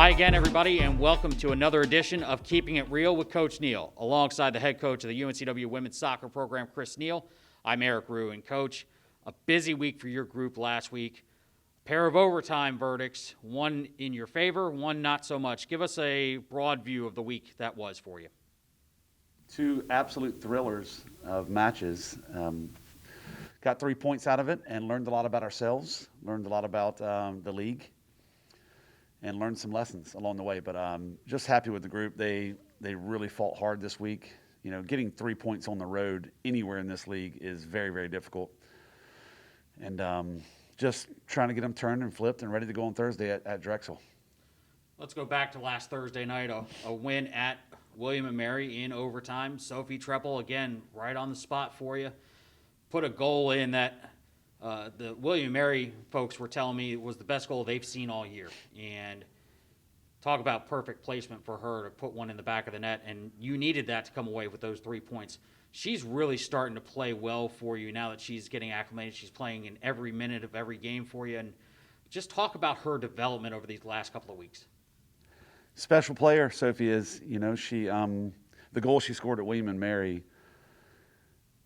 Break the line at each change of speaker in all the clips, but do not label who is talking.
Hi again, everybody, and welcome to another edition of Keeping It Real with Coach Neal. Alongside the head coach of the UNCW women's soccer program, Chris Neal, I'm Eric Rue. And Coach, a busy week for your group last week. A pair of overtime verdicts, one in your favor, one not so much. Give us a broad view of the week that was for you.
Two absolute thrillers of matches. Got 3 points out of it and learned a lot about ourselves, learned a lot about the league, and learned some lessons along the way. But just happy with the group. They really fought hard this week. You know, getting 3 points on the road anywhere in this league is very, very difficult. And just trying to get them turned and flipped and ready to go on Thursday at Drexel.
Let's go back to last Thursday night, a win at William & Mary in overtime. Sophie Trebel, again, right on the spot for you. Put a goal in that the William & Mary folks were telling me it was the best goal they've seen all year. And talk about perfect placement for her to put one in the back of the net. And you needed that to come away with those 3 points. She's really starting to play well for you now that she's getting acclimated. She's playing in every minute of every game for you. And just talk about her development over these last couple of weeks.
Special player, Sophie is. You know, she the goal she scored at William & Mary,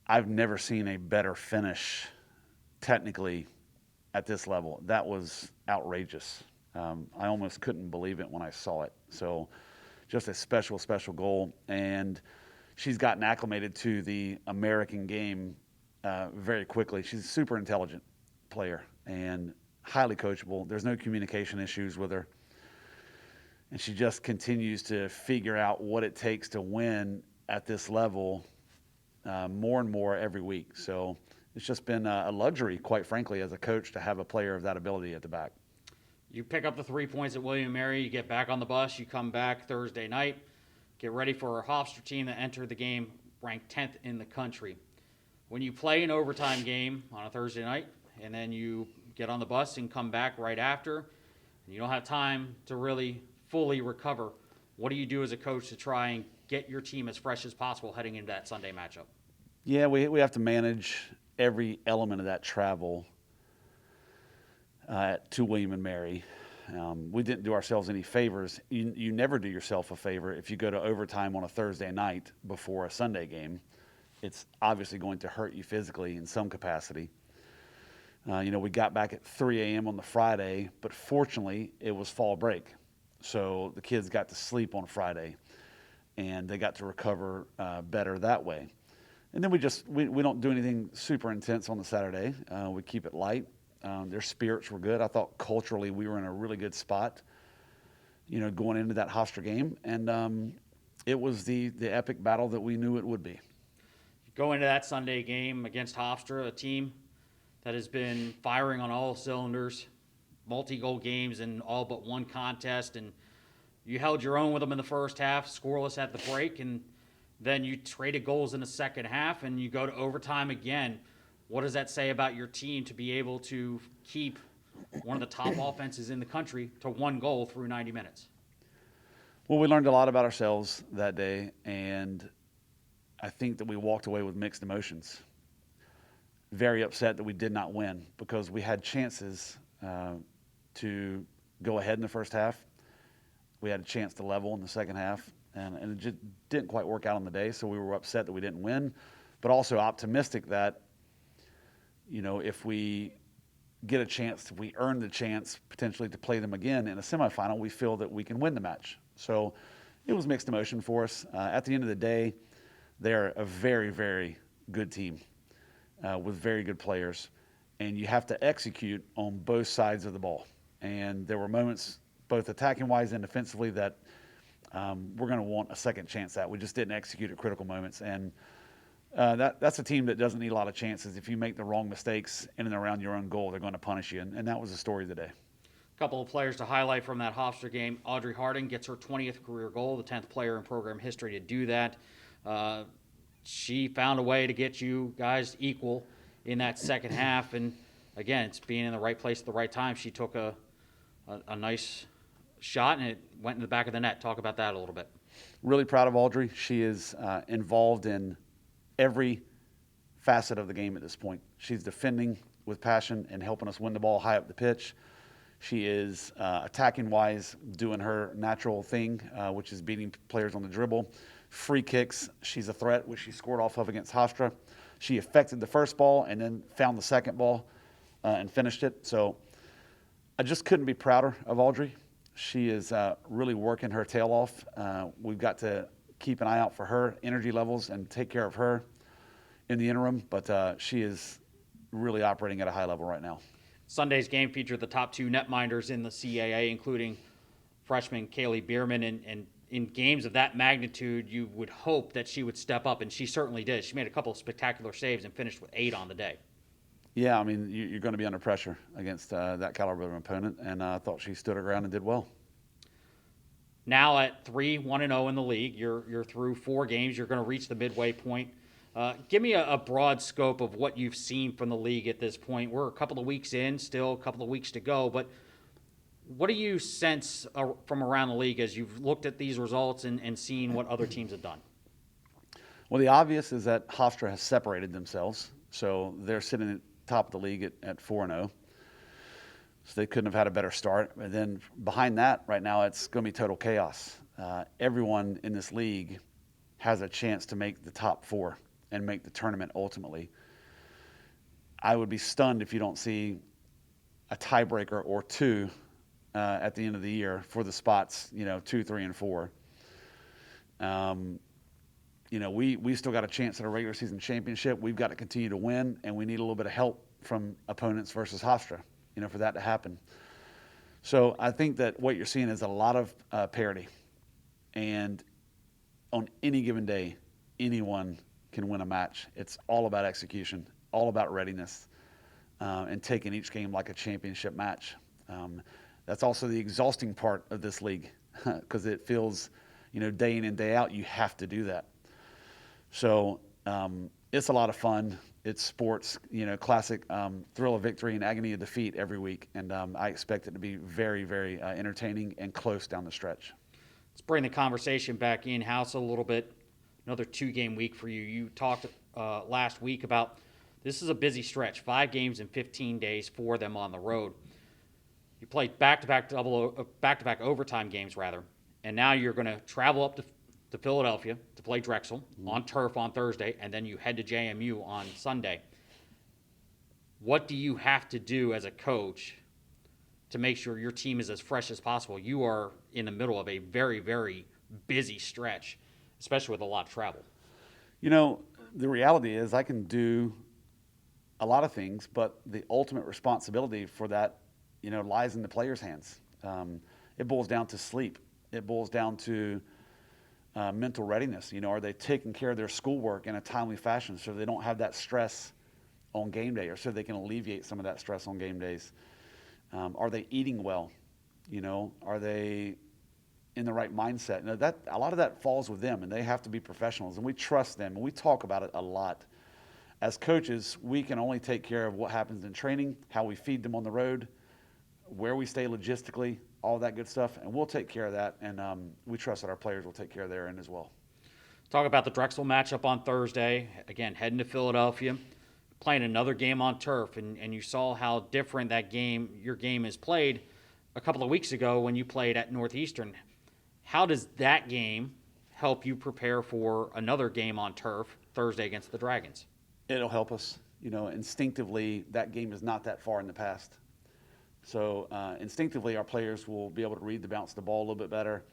I've never seen a better finish technically at this level. That was outrageous. I almost couldn't believe it when I saw it. So just a special, special goal. And she's gotten acclimated to the American game very quickly. She's a super intelligent player and highly coachable. There's no communication issues with her. And she just continues to figure out what it takes to win at this level more and more every week. So it's just been a luxury, quite frankly, as a coach to have a player of that ability at the back.
You pick up the 3 points at William & Mary, you get back on the bus, you come back Thursday night, get ready for our hofstra team that entered the game ranked 10th in the country. When you play an overtime game on a Thursday night, and then you get on the bus and come back right after, and you don't have time to really fully recover, what do you do as a coach to try and get your team as fresh as possible heading into that Sunday matchup?
Yeah, we have to manage every element of that travel to William & Mary. We didn't do ourselves any favors. You never do yourself a favor if you go to overtime on a Thursday night before a Sunday game. It's obviously going to hurt you physically in some capacity. We got back at 3 a.m. on the Friday, but fortunately it was fall break. So the kids got to sleep on Friday, and they got to recover better that way. And then we don't do anything super intense on the Saturday. We keep it light. Their spirits were good. I thought culturally we were in a really good spot, going into that hofstra game. And it was the epic battle that we knew it would be.
Go into that Sunday game against Hofstra, a team that has been firing on all cylinders, multi-goal games in all but one contest, and you held your own with them in the first half, scoreless at the break, and then you traded goals in the second half, and you go to overtime again. What does that say about your team to be able to keep one of the top offenses in the country to one goal through 90 minutes?
Well, we learned a lot about ourselves that day, and I think that we walked away with mixed emotions. Very upset that we did not win because we had chances to go ahead in the first half. We had a chance to level in the second half, and it just didn't quite work out on the day, so we were upset that we didn't win, but also optimistic that, if we get a chance, if we earn the chance potentially to play them again in a semifinal, we feel that we can win the match. So it was mixed emotion for us. At the end of the day, they're a very, very good team with very good players, and you have to execute on both sides of the ball. And there were moments, both attacking-wise and defensively, that we're going to want a second chance at. We just didn't execute at critical moments. And that's a team that doesn't need a lot of chances. If you make the wrong mistakes in and around your own goal, they're going to punish you. And that was the story of the day.
A couple of players to highlight from that Hofstra game. Audrey Harding gets her 20th career goal, the 10th player in program history to do that. She found a way to get you guys equal in that second half. And, again, it's being in the right place at the right time. She took a nice shot, and it went in the back of the net. Talk about that a little bit.
Really proud of Audrey. She is involved in every facet of the game at this point. She's defending with passion and helping us win the ball high up the pitch. She is attacking-wise doing her natural thing, which is beating players on the dribble. Free kicks, she's a threat, which she scored off of against Hofstra. She affected the first ball and then found the second ball and finished it. So I just couldn't be prouder of Audrey. She is really working her tail off. We've got to keep an eye out for her energy levels and take care of her in the interim, but she is really operating at a high level right now.
Sunday's game featured the top 2 netminders in the CAA, including freshman Kaylee Bierman, and in games of that magnitude, you would hope that she would step up, and she certainly did. She made a couple of spectacular saves and finished with 8 on the day.
Yeah, I mean, you're going to be under pressure against that caliber of an opponent, and I thought she stood her ground and did well.
Now at 3-1-0 in the league, you're through 4 games. You're going to reach the midway point. Give me a broad scope of what you've seen from the league at this point. We're a couple of weeks in, still a couple of weeks to go, but what do you sense from around the league as you've looked at these results and seen what other teams have done?
Well, the obvious is that Hofstra has separated themselves, so they're sitting at top of the league at 4-0. So they couldn't have had a better start. And then behind that, right now, it's going to be total chaos. Everyone in this league has a chance to make the top 4 and make the tournament ultimately. I would be stunned if you don't see a tiebreaker or 2 at the end of the year for the spots, 2, 3, and 4. We still got a chance at a regular season championship. We've got to continue to win, and we need a little bit of help from opponents versus Hofstra, for that to happen. So I think that what you're seeing is a lot of parity. And on any given day, anyone can win a match. It's all about execution, all about readiness, and taking each game like a championship match. That's also the exhausting part of this league because it feels, day in and day out, you have to do that. So it's a lot of fun. It's sports, classic thrill of victory and agony of defeat every week. And I expect it to be very, very entertaining and close down the stretch.
Let's bring the conversation back in-house a little bit. Another 2-game week for you. You talked last week about this is a busy stretch, 5 games in 15 days, 4 of them on the road. You played back-to-back overtime games, and now you're going to travel up to Philadelphia to play Drexel on turf on Thursday, and then you head to JMU on Sunday. What do you have to do as a coach to make sure your team is as fresh as possible? You are in the middle of a very, very busy stretch, especially with a lot of travel.
The reality is I can do a lot of things, but the ultimate responsibility for that, lies in the players' hands. It boils down to sleep. It boils down to mental readiness. Are they taking care of their schoolwork in a timely fashion so they don't have that stress on game day, or so they can alleviate some of that stress on game days? Are they eating well? Are they in the right mindset? That a lot of that falls with them, and they have to be professionals, and we trust them, and we talk about it a lot. As coaches, we can only take care of what happens in training, how we feed them on the road, where we stay logistically, all that good stuff, and we'll take care of that, and we trust that our players will take care of their end as well.
Talk about the Drexel matchup on Thursday. Again, heading to Philadelphia, playing another game on turf, and you saw how different your game is played a couple of weeks ago when you played at Northeastern. How does that game help you prepare for another game on turf Thursday against the Dragons?
It'll help us. Instinctively, that game is not that far in the past. So instinctively, our players will be able to read the bounce of the ball a little bit better,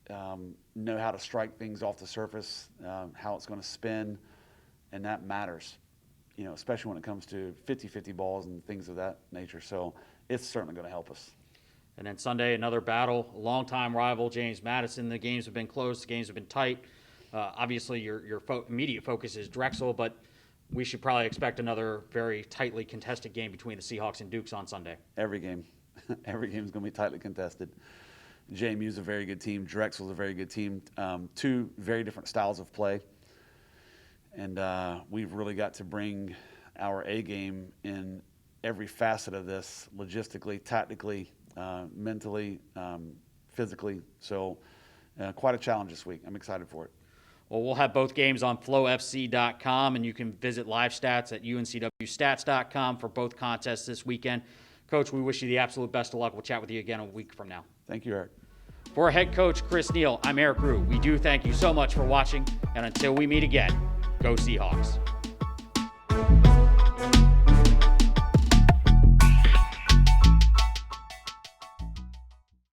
know how to strike things off the surface, how it's going to spin, and that matters, especially when it comes to 50-50 balls and things of that nature. So it's certainly going to help us.
And then Sunday, another battle, a longtime rival, James Madison. The games have been close. The games have been tight. Obviously, your immediate focus is Drexel, but we should probably expect another very tightly contested game between the Seahawks and Dukes on Sunday.
Every game. Every game is going to be tightly contested. JMU is a very good team. Drexel is a very good team. 2 very different styles of play. And we've really got to bring our A game in every facet of this, logistically, tactically, mentally, physically. So quite a challenge this week. I'm excited for it.
Well, we'll have both games on flowfc.com, and you can visit live stats at uncwstats.com for both contests this weekend. Coach, we wish you the absolute best of luck. We'll chat with you again a week from now.
Thank you, Eric.
For head coach Chris Neal, I'm Eric Rue. We do thank you so much for watching, and until we meet again, go Seahawks.